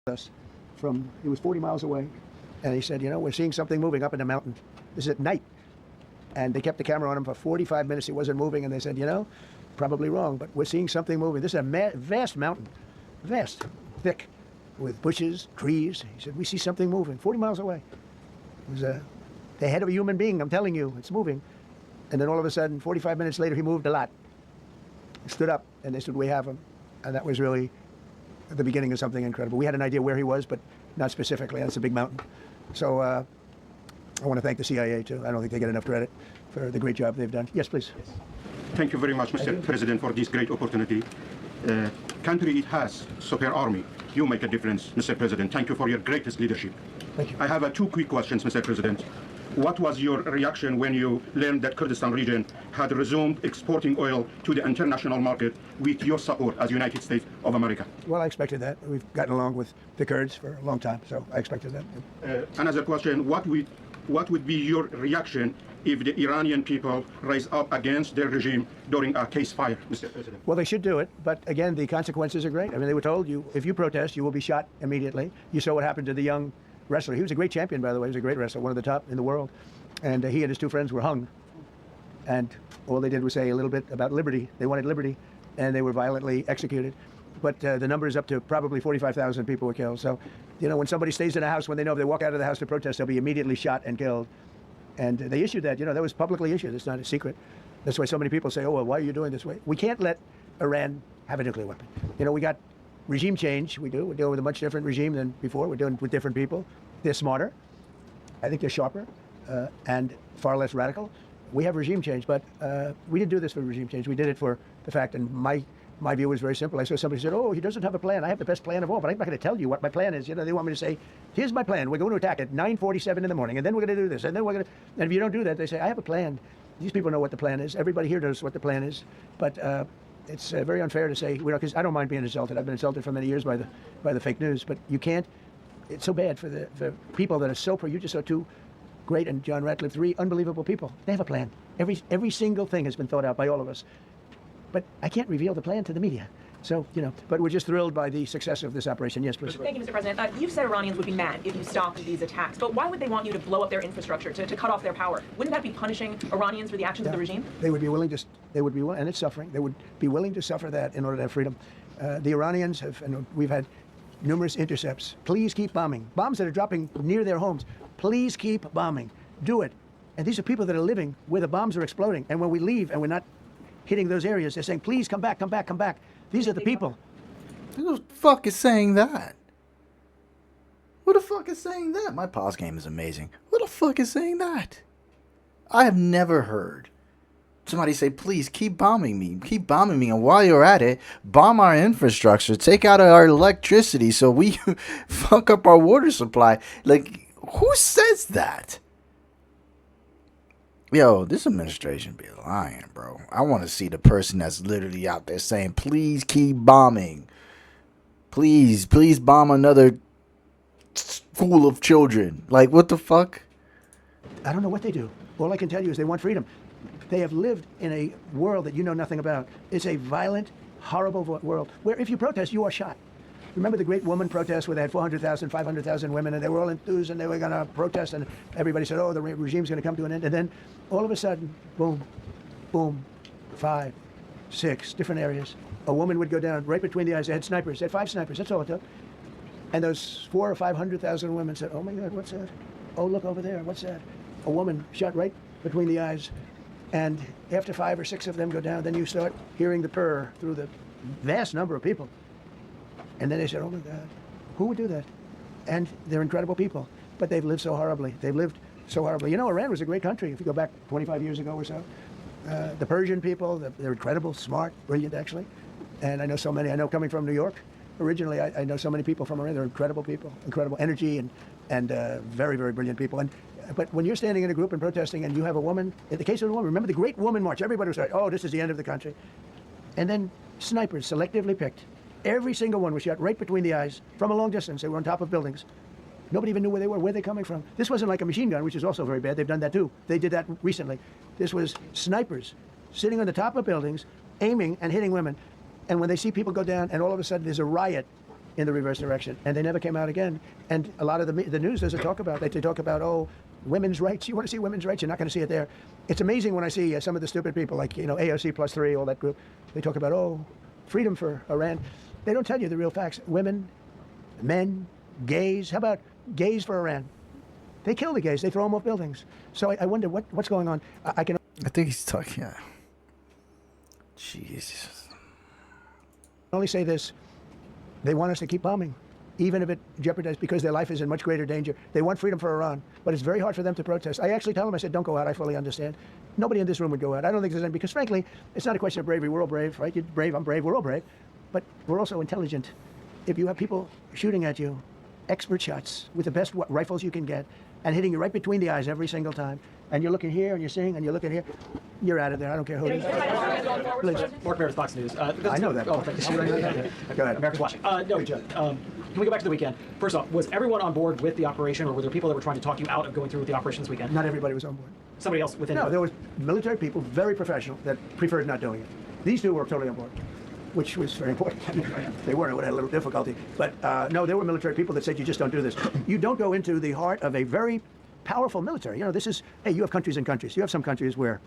us from, he was 40 miles away, and he said, you know, we're seeing something moving up in the mountain. This is at night. And they kept the camera on him for 45 minutes. He wasn't moving, and they said, you know, probably wrong, but we're seeing something moving. This is a vast mountain, vast, thick, with bushes, trees. He said, we see something moving 40 miles away. It was the head of a human being, I'm telling you, it's moving. And then all of a sudden, 45 minutes later, he moved a lot. He stood up, and they said, we have him. And that was really the beginning of something incredible. We had an idea where he was, but not specifically. That's a big mountain. So I want to thank the CIA, too. I don't think they get enough credit for the great job they've done. Yes, please. Yes. Thank you very much, Mr. President, for this great opportunity. Country, it has super army. You make a difference, Mr. President. Thank you for your greatest leadership. Thank you. I have two quick questions, Mr. President. What was your reaction when you learned that Kurdistan region had resumed exporting oil to the international market with your support as United States of America? Well, I expected that. We've gotten along with the Kurds for a long time, so I expected that. Another question, what would be your reaction if the Iranian people rise up against their regime during a ceasefire, Mr. President? Well, they should do it, but again, the consequences are great. I mean, they were told, if you protest, you will be shot immediately. You saw what happened to the young wrestler. He was a great champion, by the way. He was a great wrestler, one of the top in the world. And he and his two friends were hung. And all they did was say a little bit about liberty. They wanted liberty, and they were violently executed. But the number is up to probably 45,000 people were killed. So, you know, when somebody stays in a house, when they know if they walk out of the house to protest, they'll be immediately shot and killed. And they issued that, you know, that was publicly issued. It's not a secret. That's why so many people say, oh, well, why are you doing this way? We can't let Iran have a nuclear weapon. You know, we got regime change. We do. We're dealing with a much different regime than before. We're dealing with different people. They're smarter. I think they're sharper and far less radical. We have regime change, but we didn't do this for regime change. We did it for the fact, and my view was very simple. I saw somebody said, oh, he doesn't have a plan. I have the best plan of all, but I'm not going to tell you what my plan is. You know, they want me to say, here's my plan. We're going to attack at 9:47 in the morning, and then we're going to do this, and then we're going to, and if you don't do that, they say, I have a plan. These people know what the plan is. Everybody here knows what the plan is, but it's very unfair to say, because I don't mind being insulted. I've been insulted for many years by the fake news, but you can't. It's so bad for the people that are so you just saw two great, and John Ratcliffe, three unbelievable people. They have a plan. Every single thing has been thought out by all of us. But I can't reveal the plan to the media. So, you know, but we're just thrilled by the success of this operation. Yes, please. Thank you, Mr. President. You've said Iranians would be mad if you stopped these attacks, but why would they want you to blow up their infrastructure, to cut off their power? Wouldn't that be punishing Iranians for the actions of the regime? They would be willing to, and it's suffering, they would be willing to suffer that in order to have freedom. The Iranians have, and we've had numerous intercepts. Please keep bombing. Bombs that are dropping near their homes. Please keep bombing. Do it. And these are people that are living where the bombs are exploding. And when we leave and we're not hitting those areas, they're saying, please come back, come back, come back. These are the people. Who the fuck is saying that? Who the fuck is saying that? My pause game is amazing. Who the fuck is saying that? I have never heard somebody say, please keep bombing me. Keep bombing me. And while you're at it, bomb our infrastructure. Take out our electricity so we fuck up our water supply. Like, who says that? Yo, this administration be lying, bro. I want to see the person that's literally out there saying, please keep bombing. Please bomb another school of children. Like, what the fuck? I don't know what they do. All I can tell you is they want freedom. They have lived in a world that you know nothing about. It's a violent, horrible world where if you protest, you are shot. Remember the great woman protest where they had 400,000, 500,000 women, and they were all enthused and they were going to protest, and everybody said, oh, the regime's going to come to an end. And then all of a sudden, boom, boom, 5, 6 different areas. A woman would go down right between the eyes. They had snipers. They had 5 snipers. That's all it took. And those 400,000 or 500,000 women said, oh my God, what's that? Oh, look over there. What's that? A woman shot right between the eyes. And after 5 or 6 of them go down, then you start hearing the purr through the vast number of people. And then they said, oh my God, who would do that? And they're incredible people, but they've lived so horribly. They've lived so horribly. You know, Iran was a great country if you go back 25 years ago or so. The Persian people, they're incredible, smart, brilliant actually. And I know so many, I know coming from New York, originally I know so many people from Iran. They're incredible people, incredible energy and very, very brilliant people. But when you're standing in a group and protesting and you have a woman, in the case of the woman, remember the Great Woman March, everybody was like, oh, this is the end of the country. And then snipers selectively picked. Every single one was shot right between the eyes from a long distance. They were on top of buildings. Nobody even knew where they were, where they coming from. This wasn't like a machine gun, which is also very bad. They've done that too. They did that recently. This was snipers sitting on the top of buildings, aiming and hitting women. And when they see people go down and all of a sudden there's a riot in the reverse direction, and they never came out again. And a lot of the news doesn't talk about that. They talk about, oh, women's rights. You want to see women's rights? You're not going to see it there. It's amazing when I see some of the stupid people like AOC plus 3, all that group. They talk about, oh, freedom for Iran. They don't tell you the real facts. Women, men, gays. How about gays for Iran? They kill the gays. They throw them off buildings. So I wonder what's going on. I think he's talking. Yeah. Jesus. only say this. They want us to keep bombing, even if it jeopardizes, because their life is in much greater danger. They want freedom for Iran, but it's very hard for them to protest. I actually tell them, I said, don't go out. I fully understand. Nobody in this room would go out. I don't think there's any, because frankly, it's not a question of bravery. We're all brave, right? You're brave, I'm brave, we're all brave. But we're also intelligent. If you have people shooting at you, expert shots, with the best rifles you can get, and hitting you right between the eyes every single time, and you're looking here, and you're seeing, and you're looking here, you're out of there. I don't care who it is. Please. Mark Meredith, Fox News. I know that. Oh, thank you. Go ahead. America's watching. Can we go back to the weekend? First off, was everyone on board with the operation, or were there people that were trying to talk you out of going through with the operation this weekend? Not everybody was on board. Somebody else within? No, there was military people, very professional, that preferred not doing it. These two were totally on board, which was very important. They weren't, it would have had a little difficulty. But no, there were military people that said, you just don't do this. You don't go into the heart of a very powerful military. You know, this is, hey, you have countries and countries. You have some countries where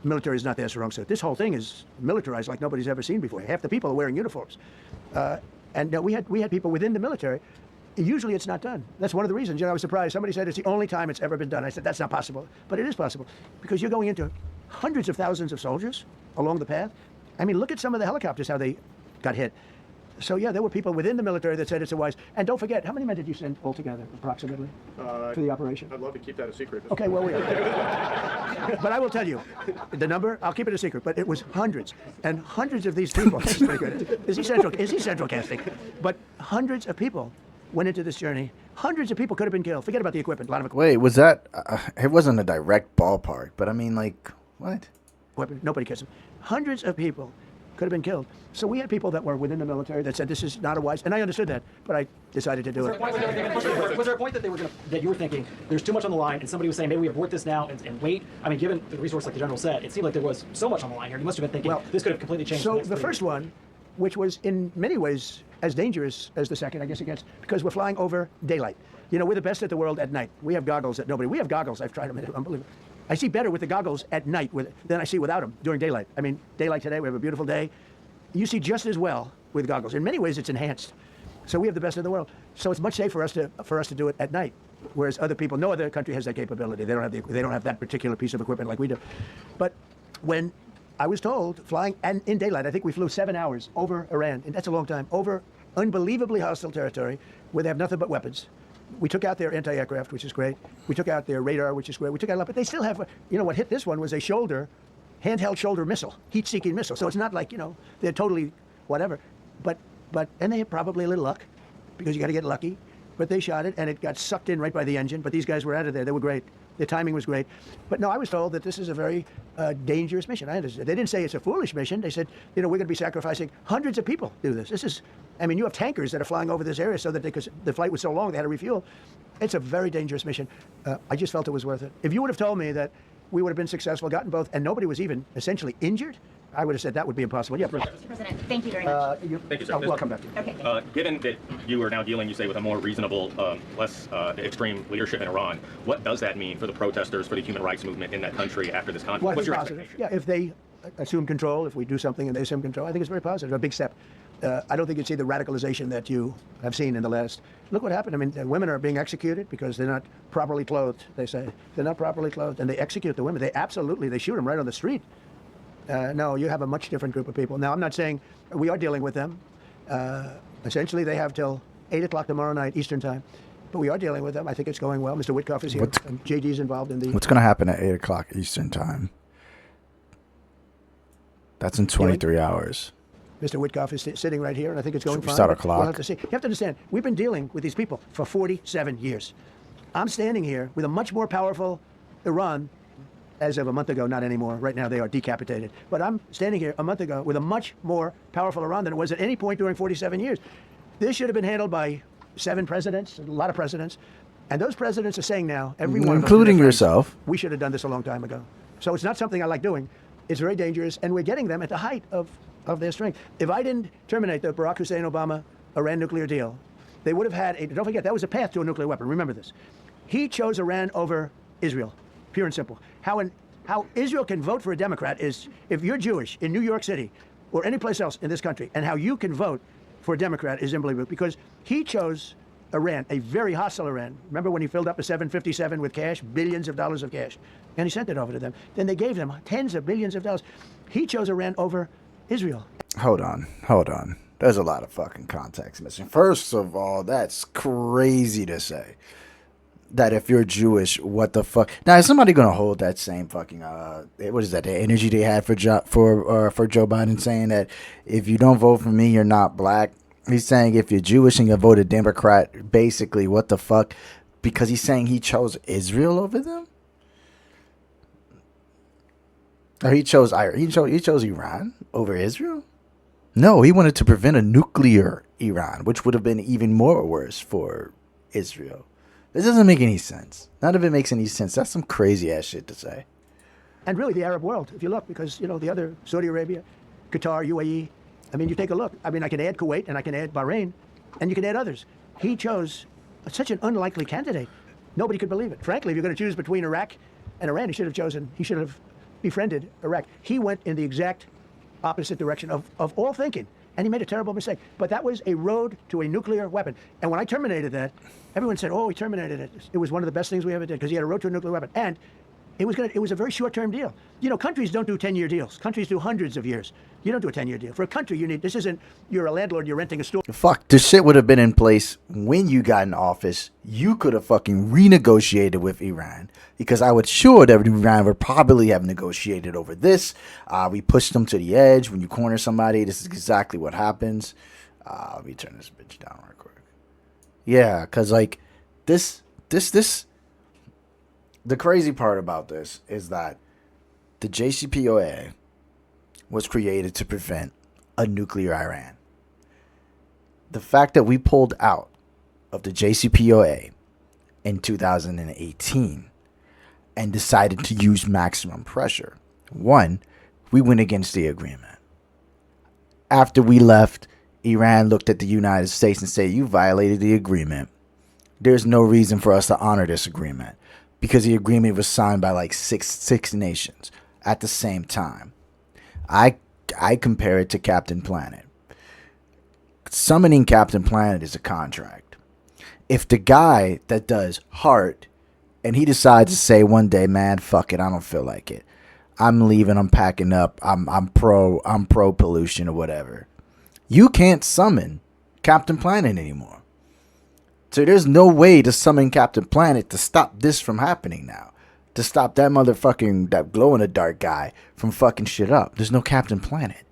military is not their strong suit. This whole thing is militarized like nobody's ever seen before. Half the people are wearing uniforms. And we had people within the military. Usually it's not done. That's one of the reasons. You know, I was surprised. Somebody said it's the only time it's ever been done. I said, that's not possible. But it is possible, because you're going into hundreds of thousands of soldiers along the path. I mean, look at some of the helicopters, how they got hit. So yeah, there were people within the military that said it's a wise. And don't forget, how many men did you send altogether, approximately, for the operation? I'd love to keep that a secret. Okay, well, but I will tell you the number. I'll keep it a secret. But it was hundreds and hundreds of these people. That's very good. Is he central casting? But hundreds of people went into this journey. Hundreds of people could have been killed. Forget about the equipment. A lot of equipment. Wait, was that? It wasn't a direct ballpark, but I mean, like, what? Nobody cares. Hundreds of people could have been killed. So we had people that were within the military that said this is not a wise, and I understood that, but I decided to do it. Was there a point that that you were thinking there's too much on the line, and somebody was saying maybe we abort this now and wait? I mean, given the resource like the general said, it seemed like there was so much on the line here. You must have been thinking, well, this could have completely changed. So the first one, which was in many ways as dangerous as the second, I guess it gets, because we're flying over daylight. You know, we're the best at the world at night. We have goggles that nobody. We have goggles. I've tried them. Unbelievable. I see better with the goggles at night than I see without them during daylight. I mean, daylight today, we have a beautiful day. You see just as well with goggles. In many ways, it's enhanced. So we have the best in the world. So it's much safer for us to do it at night, whereas other people, no other country has that capability. They don't have that particular piece of equipment like we do. But when I was told, flying and in daylight, I think we flew 7 hours over Iran, and that's a long time, over unbelievably hostile territory where they have nothing but weapons. We took out their anti-aircraft, which is great. We took out their radar, which is great. We took out a lot, but they still have, you know, what hit this one was a handheld shoulder missile, heat-seeking missile. So it's not like, you know, they're totally whatever. And they had probably a little luck, because you got to get lucky. But they shot it, and it got sucked in right by the engine. But these guys were out of there. They were great. Their timing was great. But no, I was told that this is a very dangerous mission. I understand. They didn't say it's a foolish mission. They said, you know, we're going to be sacrificing hundreds of people to do this. This is, I mean, you have tankers that are flying over this area so that because the flight was so long, they had to refuel. It's a very dangerous mission. I just felt it was worth it. If you would have told me that we would have been successful, gotten both, and nobody was even essentially injured, I would have said that would be impossible. Yeah. Mr. President, thank you very much. Thank you, sir. Welcome back to you. Okay. Given that you are now dealing, you say, with a more reasonable, less extreme leadership in Iran, what does that mean for the protesters, for the human rights movement in that country after this conflict? Well, What's your positive. expectation? Yeah, if they assume control, if we do something and they assume control, I think it's very positive, a big step. I don't think you'd see the radicalization that you have seen in the last. Look what happened. I mean, women are being executed because they're not properly clothed, they say. They're not properly clothed, and they execute the women. They shoot them right on the street. No, you have a much different group of people. Now, I'm not saying we are dealing with them. Essentially, they have till 8 o'clock tomorrow night, Eastern time. But we are dealing with them. I think it's going well. Mr. Witkoff is here. And JD's involved in the... What's going to happen at 8 o'clock Eastern time? That's in 23 hours. Mr. Witkoff is sitting right here, and I think it's going fine. Start a clock. We'll have to see. You have to understand, we've been dealing with these people for 47 years. I'm standing here with a much more powerful Iran as of a month ago, not anymore. Right now, they are decapitated. But I'm standing here a month ago with a much more powerful Iran than it was at any point during 47 years. This should have been handled by 7 presidents, a lot of presidents. And those presidents are saying now, every one of us, including yourself, we should have done this a long time ago. So it's not something I like doing. It's very dangerous, and we're getting them at the height of their strength. If I didn't terminate the Barack Hussein Obama Iran nuclear deal, they would have had a, don't forget, that was a path to a nuclear weapon. Remember this. He chose Iran over Israel, pure and simple. How Israel can vote for a Democrat is if you're Jewish in New York City or any place else in this country, and how you can vote for a Democrat is unbelievable, because he chose Iran, a very hostile Iran. Remember when he filled up a 757 with cash, billions of dollars of cash, and he sent it over to them. Then they gave them tens of billions of dollars. He chose Iran over Israel. Hold on. There's a lot of fucking context missing. First of all, that's crazy to say. That if you're Jewish, what the fuck? Now, is somebody gonna hold that same fucking what is that? The energy they had for Joe Biden, saying that if you don't vote for me, you're not black. He's saying if you're Jewish and you voted Democrat, basically, what the fuck? Because he's saying he chose Israel over them, or he chose Iran over Israel. No, he wanted to prevent a nuclear Iran, which would have been even more worse for Israel. This doesn't make any sense. None of it makes any sense. That's some crazy ass shit to say. And really the Arab world, if you look, because, you know, the other, Saudi Arabia, Qatar, UAE, I mean, you take a look. I mean, I can add Kuwait and I can add Bahrain, and you can add others. He chose such an unlikely candidate. Nobody could believe it. Frankly, if you're going to choose between Iraq and Iran, he should have befriended Iraq. He went in the exact opposite direction of all thinking, and he made a terrible mistake. But that was a road to a nuclear weapon. And when I terminated that, everyone said, "Oh, he terminated it. It was one of the best things we ever did because he had a road to a nuclear weapon." And it was a very short-term deal. You know, countries don't do 10-year deals. Countries do hundreds of years. You don't do a 10-year deal. For a country, this isn't, you're a landlord, you're renting a store. Fuck, this shit would have been in place when you got in office. You could have fucking renegotiated with Iran, because I would sure that Iran would probably have negotiated over this. We pushed them to the edge. When you corner somebody, this is exactly what happens. Let me turn this bitch down real quick. Yeah, because like this. The crazy part about this is that the JCPOA was created to prevent a nuclear Iran. The fact that we pulled out of the JCPOA in 2018 and decided to use maximum pressure. One, we went against the agreement. After we left, Iran looked at the United States and said, "You violated the agreement. There's no reason for us to honor this agreement." Because the agreement was signed by like six nations at the same time. I compare it to Captain Planet. Summoning Captain Planet is a contract. If the guy that does Heart, and he decides to say one day, "Man, fuck it, I don't feel like it. I'm leaving, I'm packing up, I'm pro pollution," or whatever. You can't summon Captain Planet anymore. So there's no way to summon Captain Planet to stop this from happening now. To stop that glow-in-the-dark guy from fucking shit up. There's no Captain Planet.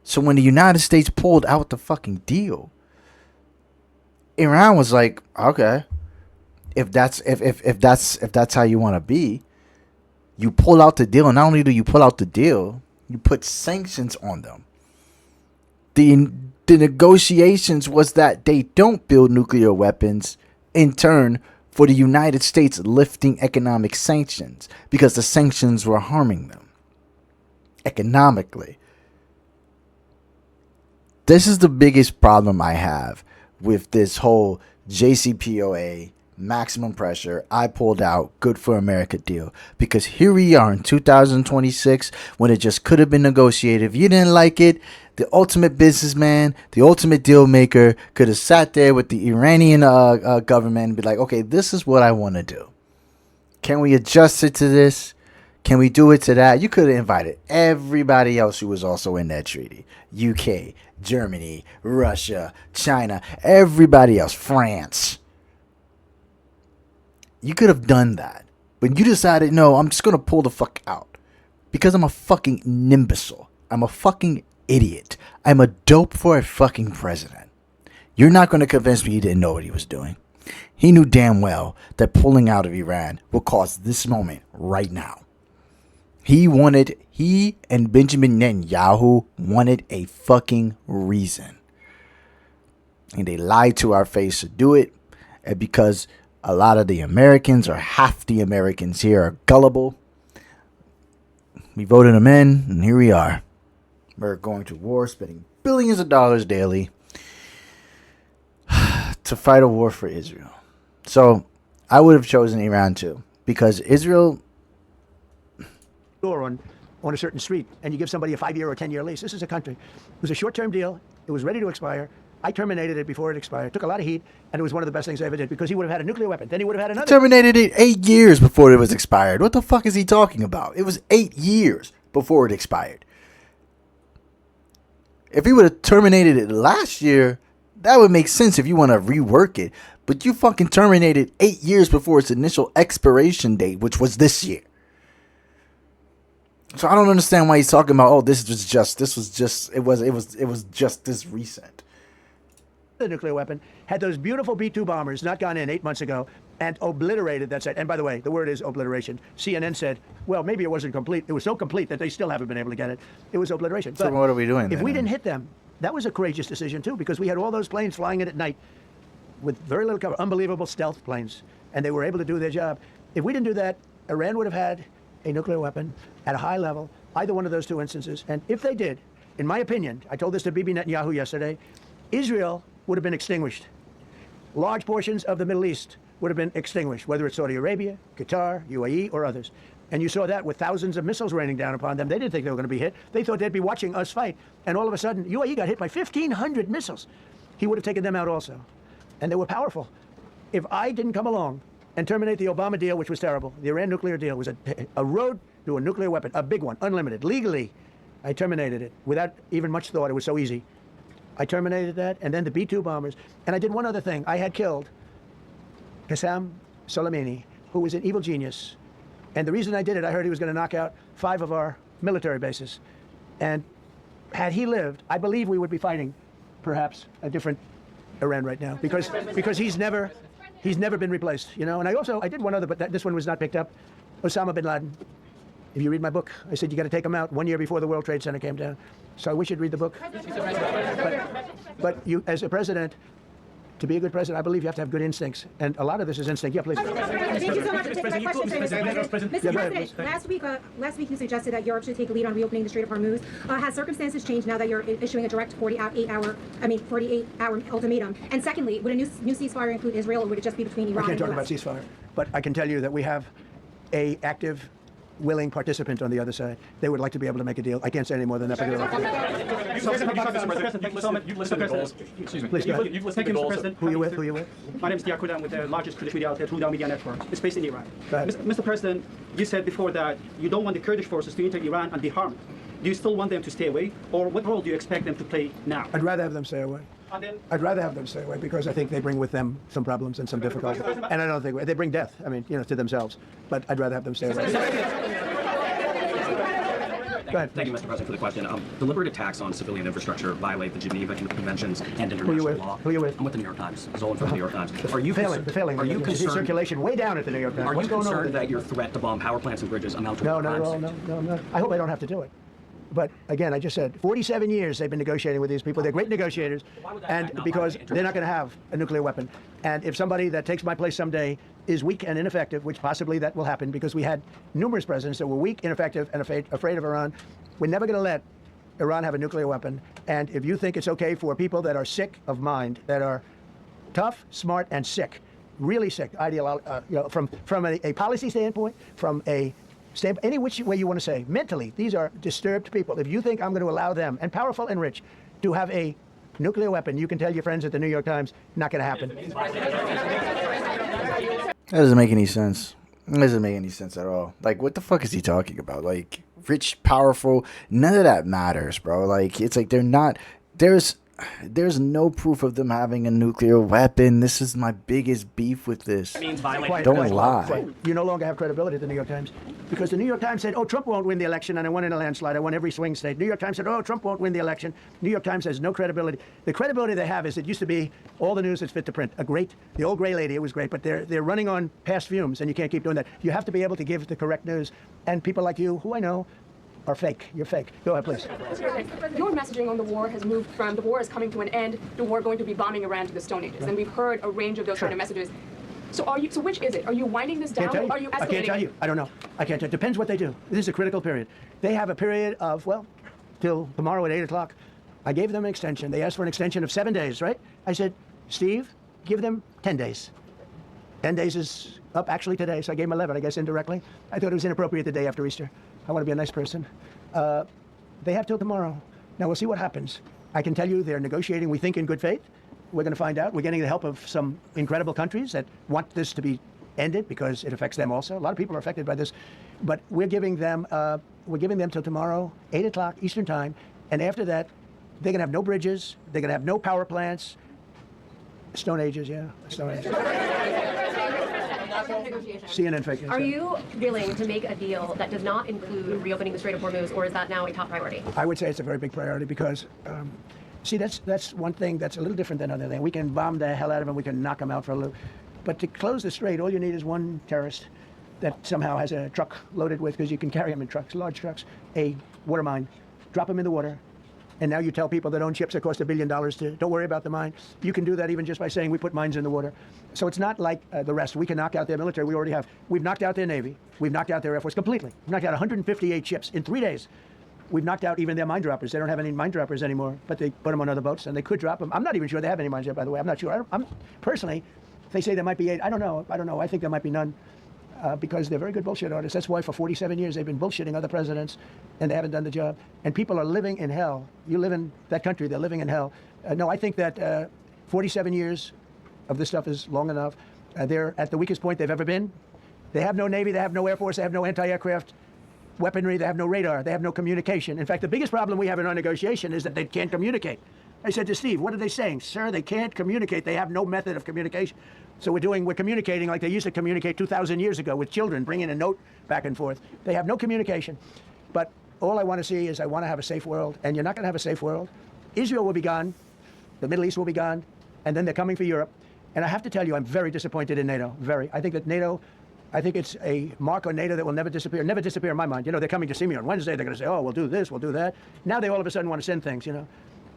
So when the United States pulled out the fucking deal, Iran was like, okay, if that's how you want to be, you pull out the deal. And not only do you pull out the deal, you put sanctions on them. The negotiations was that they don't build nuclear weapons, in turn for the United States lifting economic sanctions, because the sanctions were harming them economically. This is the biggest problem I have with this whole JCPOA maximum pressure, I pulled out, good for America deal. Because here we are in 2026 when it just could have been negotiated. If you didn't like it, the ultimate businessman, the ultimate deal maker could have sat there with the Iranian government and be like, okay, this is what I want to do. Can we adjust it to this? Can we do it to that? You could have invited everybody else who was also in that treaty. UK, Germany, Russia, China, everybody else, France. You could have done that. But you decided, no, I'm just going to pull the fuck out. Because I'm a fucking imbecile. I'm a fucking idiot. I'm a dope for a fucking president. You're not going to convince me he didn't know what he was doing. He knew damn well that pulling out of Iran will cause this moment right now. He and Benjamin Netanyahu wanted a fucking reason. And they lied to our face to do it. And because a lot of the Americans, or half the Americans here, are gullible, we voted them in, and here we are. We're going to war, spending billions of dollars daily. to fight a war for Israel. So I would have chosen Iran too, because Israel. Door on a certain street, and you give somebody a 5-year or 10-year lease. This is a country. It was a short-term deal. It was ready to expire. I terminated it before it expired. It took a lot of heat, and it was one of the best things I ever did, because he would have had a nuclear weapon. Then he would have had another. Terminated it 8 years before it was expired. What the fuck is he talking about? It was 8 years before it expired. If he would have terminated it last year, that would make sense if you want to rework it. But you fucking terminated 8 years before its initial expiration date, which was this year. So I don't understand why he's talking about, oh, this was just this recent. The nuclear weapon had those beautiful B-2 bombers not gone in 8 months ago and obliterated that site. And by the way, the word is obliteration. CNN said, well, maybe it wasn't complete. It was so complete that they still haven't been able to get it. It was obliteration. So but what are we doing if then? we didn't hit them, that was a courageous decision too, because we had all those planes flying in at night with very little cover, unbelievable stealth planes, and they were able to do their job. If we didn't do that, Iran would have had a nuclear weapon at a high level, either one of those two instances. And if they did, in my opinion, I told this to Bibi Netanyahu yesterday, Israel would have been extinguished. Large portions of the Middle East would have been extinguished, whether it's Saudi Arabia, Qatar, UAE, or others. And you saw that with thousands of missiles raining down upon them. They didn't think they were going to be hit. They thought they'd be watching us fight. And all of a sudden, UAE got hit by 1,500 missiles. He would have taken them out also. And they were powerful. If I didn't come along and terminate the Obama deal, which was terrible, the Iran nuclear deal was a road to a nuclear weapon, a big one, unlimited, legally. I terminated it without even much thought. It was so easy. I terminated that, and then the B-2 bombers. And I did one other thing. I had killed Qasem Soleimani, who was an evil genius. And the reason I did it, I heard he was going to knock out 5 of our military bases. And had he lived, I believe we would be fighting perhaps a different Iran right now, because he's never been replaced, you know. And I did one other, but this one was not picked up. Osama bin Laden. If you read my book, I said you got to take him out 1 year before the World Trade Center came down. So I wish you'd read the book. But you, as a president, to be a good president, I believe you have to have good instincts. And a lot of this is instinct. Yeah, please. Thank you so much for taking my question. Mr. President, last week you suggested that Europe should take a lead on reopening the Strait of Hormuz. Has circumstances changed now that you're issuing a direct 48-hour ultimatum? And secondly, would a new ceasefire include Israel, or would it just be between Iran and the I can't talk about ceasefire, but I can tell you that we have a active, willing participant on the other side. They would like to be able to make a deal. I can't say any more than that. You've listed the goals. Excuse me. Please, go ahead. You've listed the goals. Who are you with? Who are you with? My name is Diakuda. I'm with the largest Kurdish media outlet, Huda Media Network. It's based in Iran. Mr. President, you said before that you don't want the Kurdish forces to enter Iran and be harmed. Do you still want them to stay away, or what role do you expect them to play now? I'd rather have them stay away. I'd rather have them stay away, because I think they bring with them some problems and some difficulties. And I don't think they bring death. I mean, you know, to themselves. But I'd rather have them stay away. Thank you, Mr. President, for the question. Deliberate attacks on civilian infrastructure violate the Geneva Conventions and international law. Who are you with? I'm with the New York Times. Zolan from the New York Times. Are you failing? Are you concerned? Circulation way down at the New York Times. Are What's you going on concerned that your threat to bomb power plants and bridges amount to No, a crime? No. I hope I don't have to do it. But again, I just said 47 years they've been negotiating with these people. They're great negotiators, and because they're not going to have a nuclear weapon. And if somebody that takes my place someday is weak and ineffective, which possibly that will happen, because we had numerous presidents that were weak, ineffective, and afraid of Iran, we're never going to let Iran have a nuclear weapon. And if you think it's okay for people that are sick of mind, that are tough, smart, and sick, really sick, from a policy standpoint, from a any which way you want to say, mentally, these are disturbed people. If you think I'm going to allow them, and powerful and rich, to have a nuclear weapon, you can tell your friends at the New York Times, not going to happen. That doesn't make any sense. It doesn't make any sense at all. Like, what the fuck is he talking about? Like, rich, powerful, none of that matters, bro. Like, it's like they're not, there's no proof of them having a nuclear weapon. This is my biggest beef with this. Don't lie. You no longer have credibility at the New York Times, because the New York Times said, oh, Trump won't win the election, and I won in a landslide. I won every swing state. New York Times said, oh, Trump won't win the election. New York Times has no credibility. The credibility they have is it used to be all the news that's fit to print. The old gray lady, it was great, but they're running on past fumes, and you can't keep doing that. You have to be able to give the correct news. And people like you, who I know, are fake. You're fake. Go ahead, please. Your messaging on the war has moved from the war is coming to an end to war going to be bombing Iran to the Stone Ages, and we've heard a range of those kind of messages. So which is it? Are you winding this down, or are you escalating? I can't tell you. I don't know. I can't tell. Depends what they do. This is a critical period. They have a period of, well, till tomorrow at 8 o'clock. I gave them an extension. They asked for an extension of 7 days, right? I said, Steve, give them 10 days. 10 days is up actually today, so I gave them 11, I guess, indirectly. I thought it was inappropriate the day after Easter. I want to be a nice person. They have till tomorrow. Now, we'll see what happens. I can tell you they're negotiating, we think, in good faith. We're going to find out. We're getting the help of some incredible countries that want this to be ended because it affects them also. A lot of people are affected by this. But we're giving them till tomorrow, 8 o'clock Eastern Time. And after that, they're going to have no bridges. They're going to have no power plants. Stone Ages, yeah. Stone Ages. CNN fake news. Are you willing to make a deal that does not include reopening the Strait of Hormuz, or is that now a top priority? I would say it's a very big priority because, see, that's one thing that's a little different than other things. We can bomb the hell out of them. We can knock them out for a loop. But to close the strait, all you need is one terrorist that somehow has a truck loaded with, because you can carry them in trucks, large trucks, a water mine, drop them in the water. And now you tell people that own ships that cost $1 billion to don't worry about the mine. You can do that even just by saying we put mines in the water. So it's not like the rest. We can knock out their military. We already have. We've knocked out their Navy. We've knocked out their Air Force completely. We've knocked out 158 ships in 3 days. We've knocked out even their mine droppers. They don't have any mine droppers anymore, but they put them on other boats, and they could drop them. I'm not even sure they have any mines yet, by the way. I'm not sure. I'm personally, they say there might be 8. I don't know. I think there might be none. Because they're very good bullshit artists. That's why for 47 years they've been bullshitting other presidents, and they haven't done the job. And people are living in hell. You live in that country, they're living in hell. No, I think that 47 years of this stuff is long enough. They're at the weakest point they've ever been. They have no Navy, they have no Air Force, they have no anti-aircraft weaponry, they have no radar, they have no communication. In fact, the biggest problem we have in our negotiation is that they can't communicate. I said to Steve, what are they saying? Sir, they can't communicate. They have no method of communication. So we're communicating like they used to communicate 2,000 years ago with children, bringing a note back and forth. They have no communication. But all I want to see is I want to have a safe world, and you're not going to have a safe world. Israel will be gone, the Middle East will be gone, and then they're coming for Europe. And I have to tell you, I'm very disappointed in NATO, very. I think that NATO, I think it's a mark on NATO that will never disappear in my mind. You know, they're coming to see me on Wednesday, they're going to say, oh, we'll do this, we'll do that. Now they all of a sudden want to send things, you know.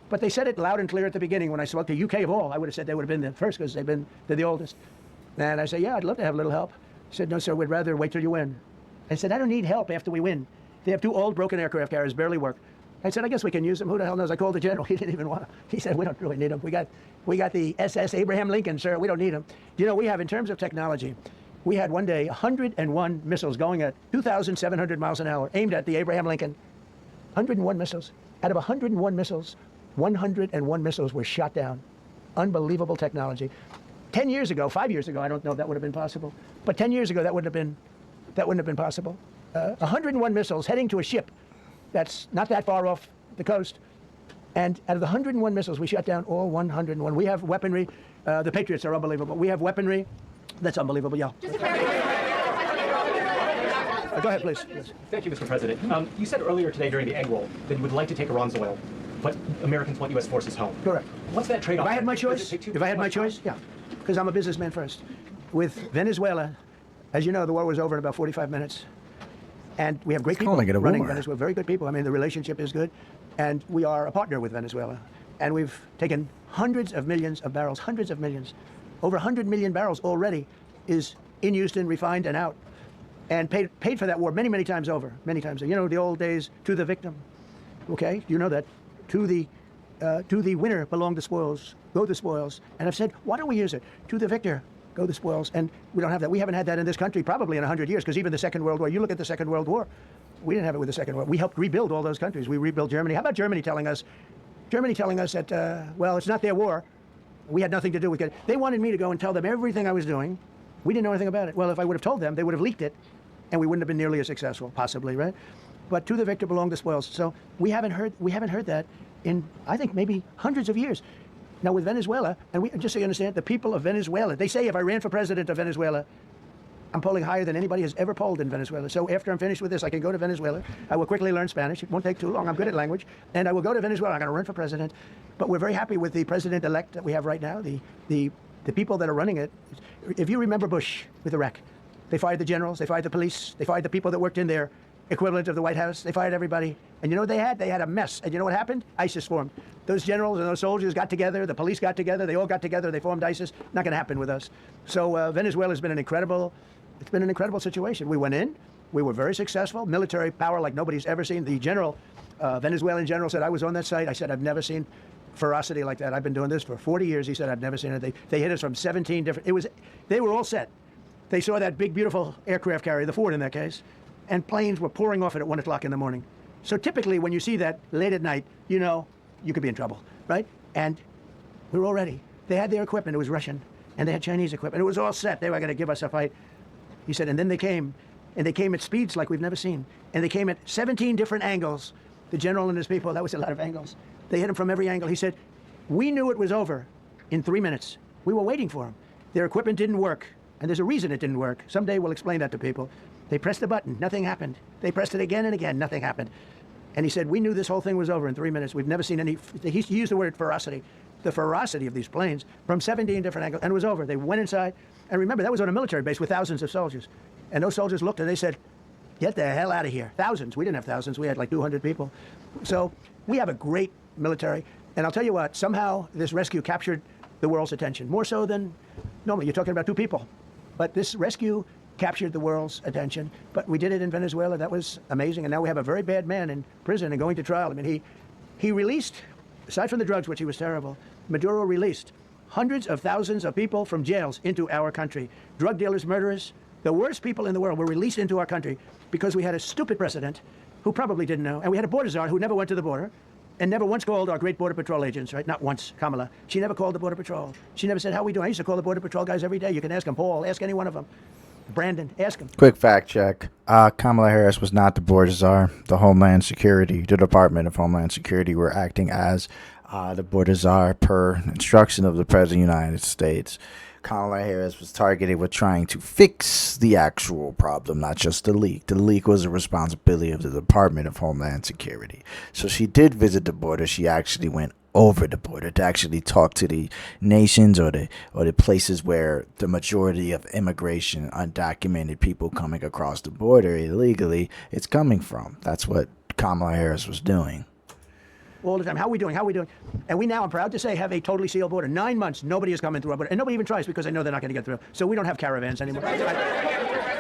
But they said it loud and clear at the beginning. When I spoke to UK of all, I would have said they would have been the first because they're the oldest. And I said, yeah, I'd love to have a little help. He said, no, sir, we'd rather wait till you win. I said, I don't need help after we win. They have 2 old broken aircraft carriers, barely work. I said, I guess we can use them. Who the hell knows? I called the general. He didn't even want to. He said, we don't really need them. We got the SS Abraham Lincoln, sir. We don't need them. You know, we have, in terms of technology, we had one day 101 missiles going at 2,700 miles an hour aimed at the Abraham Lincoln. 101 missiles. Out of 101 missiles, 101 missiles were shot down. Unbelievable technology. 10 years ago, 5 years ago, I don't know if that would have been possible, but 10 years ago, that wouldn't have been possible. 101 missiles heading to a ship that's not that far off the coast. And out of the 101 missiles, we shot down all 101. We have weaponry. The Patriots are unbelievable. We have weaponry that's unbelievable, yeah. Go ahead, please. Yes. Thank you, Mr. President. You said earlier today during the egg roll that you would like to take Iran's oil, but Americans want U.S. forces home. Correct. What's that trade-off? If I had my choice, yeah, because I'm a businessman first. With Venezuela, as you know, the war was over in about 45 minutes. And we have great people running Venezuela, very good people. I mean, the relationship is good. And we are a partner with Venezuela. And we've taken hundreds of millions of barrels, hundreds of millions. Over 100 million barrels already is in Houston, refined and out. And paid for that war many, many times over, many times. You know, the old days, to the victim. Okay, you know that. To the winner belong the spoils, go the spoils. And I've said, why don't we use it? To the victor, go the spoils. And we don't have that. We haven't had that in this country probably in 100 years, because even the Second World War, you look at the Second World War, we didn't have it with the Second World War. We helped rebuild all those countries. We rebuilt Germany. How about Germany telling us that, well, it's not their war. We had nothing to do with it. They wanted me to go and tell them everything I was doing. We didn't know anything about it. Well, if I would have told them, they would have leaked it, and we wouldn't have been nearly as successful, possibly, right? But to the victor belong the spoils. So we haven't heard that in, I think, maybe hundreds of years. Now with Venezuela, and just so you understand, the people of Venezuela, they say if I ran for president of Venezuela, I'm polling higher than anybody has ever polled in Venezuela. So after I'm finished with this, I can go to Venezuela. I will quickly learn Spanish. It won't take too long. I'm good at language. And I will go to Venezuela. I'm going to run for president. But we're very happy with the president-elect that we have right now, the people that are running it. If you remember Bush with Iraq, they fired the generals, they fired the police, they fired the people that worked in there, equivalent of the White House. They fired everybody. And you know what they had? They had a mess. And you know what happened? ISIS formed. Those generals and those soldiers got together. The police got together. They all got together. They formed ISIS. Not going to happen with us. So Venezuela has been an incredible situation. We went in. We were very successful. Military power like nobody's ever seen. The general, Venezuelan general said, I was on that site. I said, I've never seen ferocity like that. I've been doing this for 40 years. He said, I've never seen it. They hit us from 17 different, they were all set. They saw that big, beautiful aircraft carrier, the Ford in that case, and planes were pouring off it at 1 o'clock in the morning. So typically when you see that late at night, you know you could be in trouble, right? And we were all ready. They had their equipment. It was Russian. And they had Chinese equipment. It was all set. They were going to give us a fight. He said, and then they came. And they came at speeds like we've never seen. And they came at 17 different angles. The general and his people, that was a lot of angles. They hit him from every angle. He said, we knew it was over in 3 minutes. We were waiting for him. Their equipment didn't work. And there's a reason it didn't work. Someday we'll explain that to people. They pressed the button. Nothing happened. They pressed it again and again. Nothing happened. And he said, we knew this whole thing was over in 3 minutes. We've never seen any, he used the word ferocity. The ferocity of these planes from 17 different angles, and it was over. They went inside, and remember, that was on a military base with thousands of soldiers. And those soldiers looked and they said, get the hell out of here. Thousands. We didn't have thousands. We had like 200 people. So we have a great military. And I'll tell you what, somehow this rescue captured the world's attention, more so than normally. You're talking about 2 people. But this rescue captured the world's attention. But we did it in Venezuela. That was amazing. And now we have a very bad man in prison and going to trial. I mean, he released, aside from the drugs, which he was terrible, Maduro released hundreds of thousands of people from jails into our country. Drug dealers, murderers, the worst people in the world were released into our country because we had a stupid president who probably didn't know. And we had a border czar who never went to the border and never once called our great Border Patrol agents, right? Not once, Kamala. She never called the Border Patrol. She never said, how we doing? I used to call the Border Patrol guys every day. You can ask them, Paul, ask any one of them. Brandon, ask him. Quick fact check. Kamala Harris was not the border czar. The Homeland Security, the Department of Homeland Security were acting as the border czar per instruction of the President of the United States. Kamala Harris was targeted with trying to fix the actual problem, not just the leak. The leak was a responsibility of the Department of Homeland Security. So she did visit the border. She actually went over the border to actually talk to the nations or the places where the majority of immigration, undocumented people coming across the border illegally, it's coming from. That's what Kamala Harris was doing. All the time. How are we doing? How are we doing? And we now, I'm proud to say, have a totally sealed border. 9 months, nobody is coming through our border. And nobody even tries because they know they're not going to get through. So we don't have caravans anymore.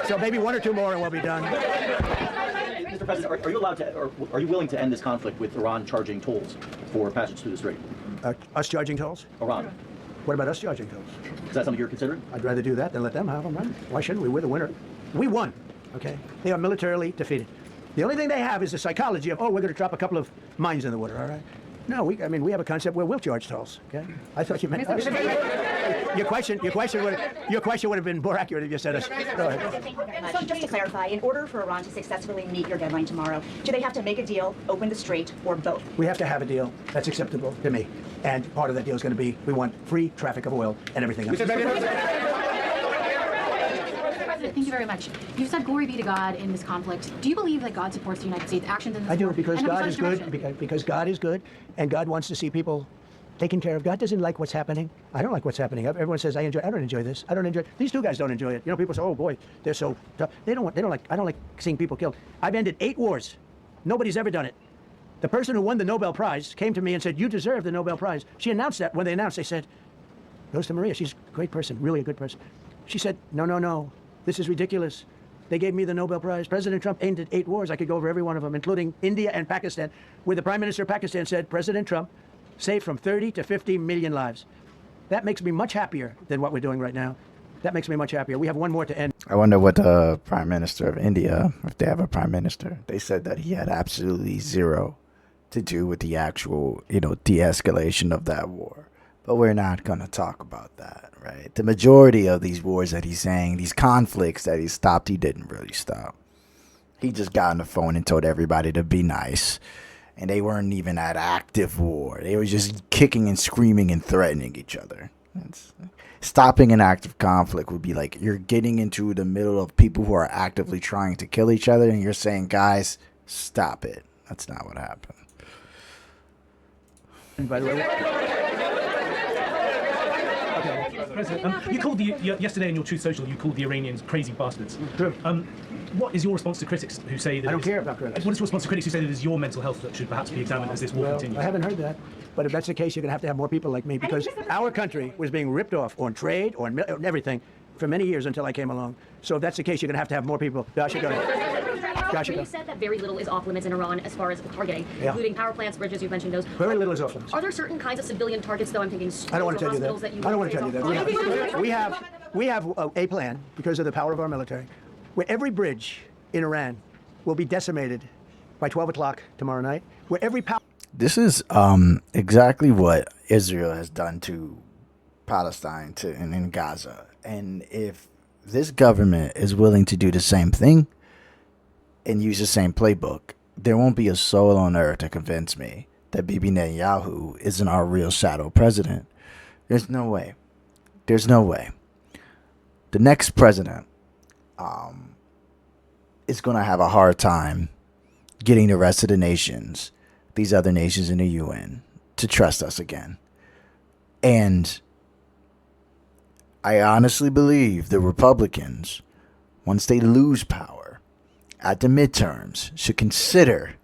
So maybe 1 or 2 more and we'll be done. Mr. President, are you allowed to, or are you willing to end this conflict with Iran charging tolls for passage through the strait? Us charging tolls? Iran. What about us charging tolls? Is that something you're considering? I'd rather do that than let them have them, right? Why shouldn't we? We're the winner. We won, okay? They are militarily defeated. The only thing they have is the psychology of, oh, we're going to drop a couple of mines in the water, all right? No, we have a concept where we'll charge tolls, okay? I thought you meant us. Your question would have been more accurate if you said us. Go ahead. So just to clarify, in order for Iran to successfully meet your deadline tomorrow, do they have to make a deal, open the strait, or both? We have to have a deal that's acceptable to me. And part of that deal is going to be, we want free traffic of oil and everything else. Thank you very much. You've said glory be to God in this conflict. Do you believe that God supports the United States actions in this I do, war? because And God is good, because God is good, and God wants to see people taken care of. God doesn't like what's happening. I don't like what's happening. Everyone says, I don't enjoy this. I don't enjoy it. These 2 guys don't enjoy it. You know, people say, oh boy, they're so tough. I don't like seeing people killed. I've ended 8 wars. Nobody's ever done it. The person who won the Nobel Prize came to me and said, you deserve the Nobel Prize. She announced that. When they announced, they said, goes to Maria. She's a great person, really a good person. She said, no. This is ridiculous. They gave me the Nobel Prize. President Trump ended 8 wars. I could go over every one of them, including India and Pakistan, where the Prime Minister of Pakistan said, President Trump saved from 30 to 50 million lives. That makes me much happier than what we're doing right now. That makes me much happier. We have 1 more to end. I wonder what the Prime Minister of India, if they have a Prime Minister, they said that he had absolutely 0 to do with the actual, de-escalation of that war. But we're not going to talk about that, right? The majority of these wars that he's saying, these conflicts that he stopped, he didn't really stop. He just got on the phone and told everybody to be nice. And they weren't even at active war. They were just kicking and screaming and threatening each other. Stopping an active conflict would be like you're getting into the middle of people who are actively trying to kill each other and you're saying, guys, stop it. That's not what happened. And by the way, President, you called yesterday in your Truth Social, you called the Iranians crazy bastards. True. What is your response to critics who say that? I don't care about critics. What is your response to critics who say that it is your mental health that should perhaps be examined as this war continues? I haven't heard that. But if that's the case, you're going to have more people like me, because our country was being ripped off on trade, on everything, for many years until I came along. So if that's the case, you're going to have more people. Dasha, go ahead. Gotcha. You said that very little is off limits in Iran as far as targeting, Yeah. including power plants, bridges, you've mentioned those. Very little is off limits. Are there certain kinds of civilian targets, though? I'm thinking schools I don't want or to tell you hospitals that. you I don't want would to say tell you is that. off- We have a plan because of the power of our military, where every bridge in Iran will be decimated by 12 o'clock tomorrow night. Where every power. This is exactly what Israel has done to Palestine and in Gaza. And if this government is willing to do the same thing and use the same playbook, there won't be a soul on earth to convince me that Bibi Netanyahu isn't our real shadow president. There's no way. There's no way. The next president is going to have a hard time getting the rest of the nations, these other nations in the UN, to trust us again. And I honestly believe the Republicans, once they lose power at the midterms, should consider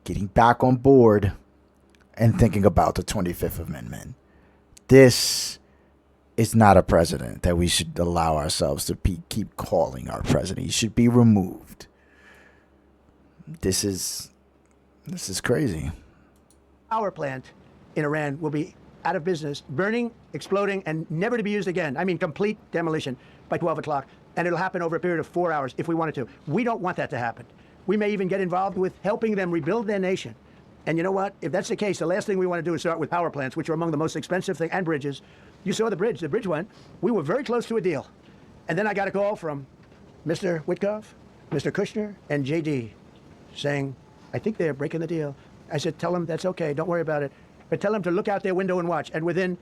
getting back on board and thinking about the 25th Amendment. This is not a president that we should allow ourselves to keep calling our president. He should be removed. This is crazy. Power plant in Iran will be out of business, burning, exploding, and never to be used again. I mean, complete demolition by 12 o'clock. And it'll happen over a period of 4 hours if we wanted to. We don't want that to happen. We may even get involved with helping them rebuild their nation. And you know what? If that's the case, the last thing we want to do is start with power plants, which are among the most expensive thing, and bridges. You saw the bridge. The bridge went. We were very close to a deal. And then I got a call from Mr. Witkoff, Mr. Kushner, and JD saying, I think they're breaking the deal. I said, tell them that's okay. Don't worry about it. But tell them to look out their window and watch. And within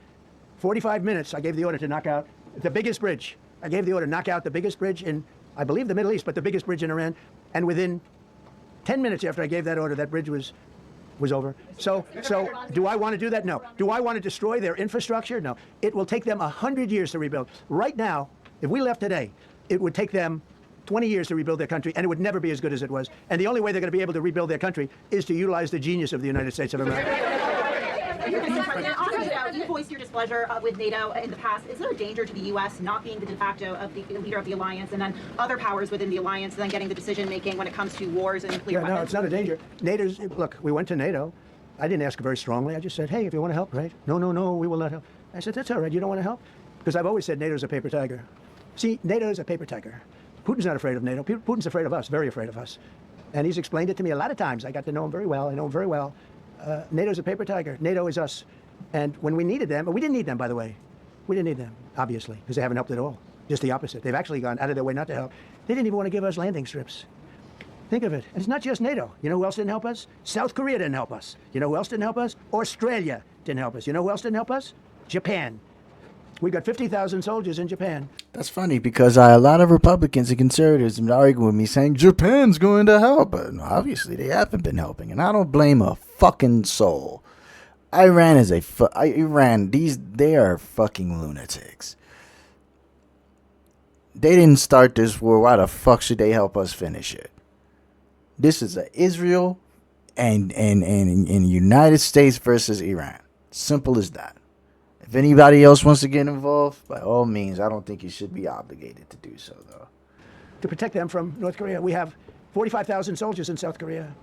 45 minutes, I gave the order to knock out the biggest bridge. I gave the order to knock out the biggest bridge in, I believe, the Middle East, but the biggest bridge in Iran. And within 10 minutes after I gave that order, that bridge was over. So do I want to do that? No. Do I want to destroy their infrastructure? No. It will take them 100 years to rebuild. Right now, if we left today, it would take them 20 years to rebuild their country, and it would never be as good as it was. And the only way they're going to be able to rebuild their country is to utilize the genius of the United States of America. You voiced your displeasure with NATO in the past. Is there a danger to the U.S. not being the de facto of the leader of the alliance, and then other powers within the alliance, and then getting the decision making when it comes to wars and nuclear weapons? No, it's not a danger. NATO's, look, we went to NATO. I didn't ask very strongly. I just said, hey, if you want to help, right? No, we will not help. I said, that's all right. You don't want to help? Because I've always said NATO's a paper tiger. See, NATO's a paper tiger. Putin's not afraid of NATO. Putin's afraid of us, very afraid of us. And he's explained it to me a lot of times. I got to know him very well. I know him very well. NATO's a paper tiger. NATO is us. And when we needed them, but we didn't need them, by the way. We didn't need them, obviously, because they haven't helped at all. Just the opposite. They've actually gone out of their way not to help. They didn't even want to give us landing strips. Think of it. And it's not just NATO. You know who else didn't help us? South Korea didn't help us. You know who else didn't help us? Australia didn't help us. You know who else didn't help us? Japan. We got 50,000 soldiers in Japan. That's funny because a lot of Republicans and conservatives have been arguing with me saying Japan's going to help. But obviously they haven't been helping. And I don't blame a fucking soul. Iran is they are fucking lunatics. They didn't start this war. Why the fuck should they help us finish it? This is Israel and United States versus Iran. Simple as that. If anybody else wants to get involved, by all means, I don't think you should be obligated to do so, though. To protect them from North Korea. We have 45,000 soldiers in South Korea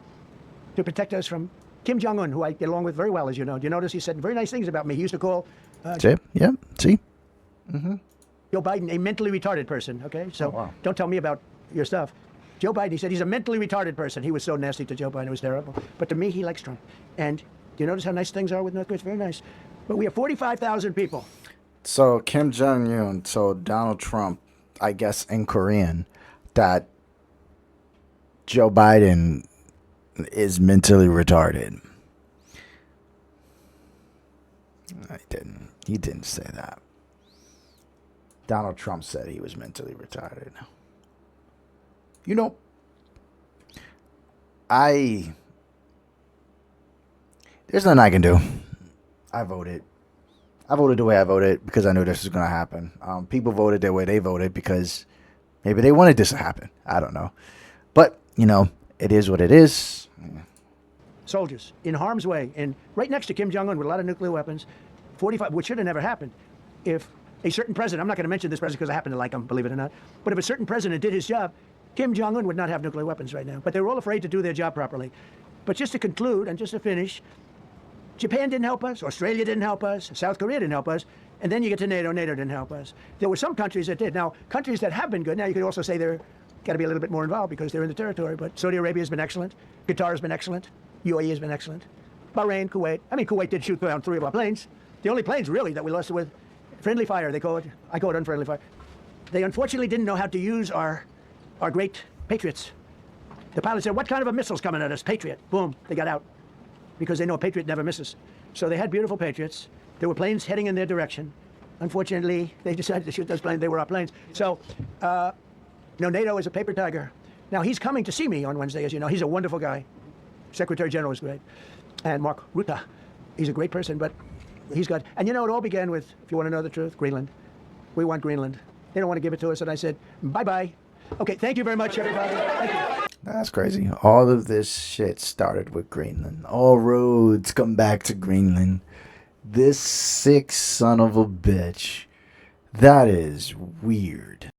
to protect us from Kim Jong-un, who I get along with very well, as you know. Do you notice he said very nice things about me? He used to call See? Joe Biden a mentally retarded person, okay? So wow. Don't tell me about your stuff. Joe Biden, he said he's a mentally retarded person. He was so nasty to Joe Biden. It was terrible. But to me, he likes Trump. And do you notice how nice things are with North Korea? It's very nice. But we have 45,000 people. So Kim Jong-un told Donald Trump, I guess in Korean, that Joe Biden is mentally retarded. He didn't say that. Donald Trump said he was mentally retarded. You know, there's nothing I can do. I voted the way I voted because I knew this was going to happen. People voted the way they voted because maybe they wanted this to happen. I don't know. But, you know, it is what it is. Soldiers in harm's way, and right next to Kim Jong-un with a lot of nuclear weapons, 45, which should have never happened. If a certain president, I'm not going to mention this president because I happen to like him, believe it or not, but if a certain president did his job, Kim Jong-un would not have nuclear weapons right now, but they were all afraid to do their job properly. But just to conclude and just to finish, Japan didn't help us, Australia didn't help us, South Korea didn't help us, and then you get to NATO, NATO didn't help us. There were some countries that did. Now, countries that have been good, now you could also say they're got to be a little bit more involved because they're in the territory, but Saudi Arabia has been excellent, Qatar has been excellent, UAE has been excellent, Bahrain, Kuwait. I mean, Kuwait did shoot down 3 of our planes. The only planes, really, that we lost with friendly fire, they call it. I call it unfriendly fire. They unfortunately didn't know how to use our great Patriots. The pilot said, what kind of a missile's coming at us? Patriot. Boom, they got out. Because they know a Patriot never misses. So they had beautiful Patriots. There were planes heading in their direction. Unfortunately, they decided to shoot those planes. They were our planes. So, no, NATO is a paper tiger. Now, he's coming to see me on Wednesday, as you know. He's a wonderful guy. Secretary General is great. And Mark Rutte, he's a great person, but he's got... And you know, it all began with, if you want to know the truth, Greenland. We want Greenland. They don't want to give it to us, and I said, bye-bye. Okay, thank you very much, everybody. Thank you. That's crazy. All of this shit started with Greenland. All roads come back to Greenland. This sick son of a bitch. That is weird.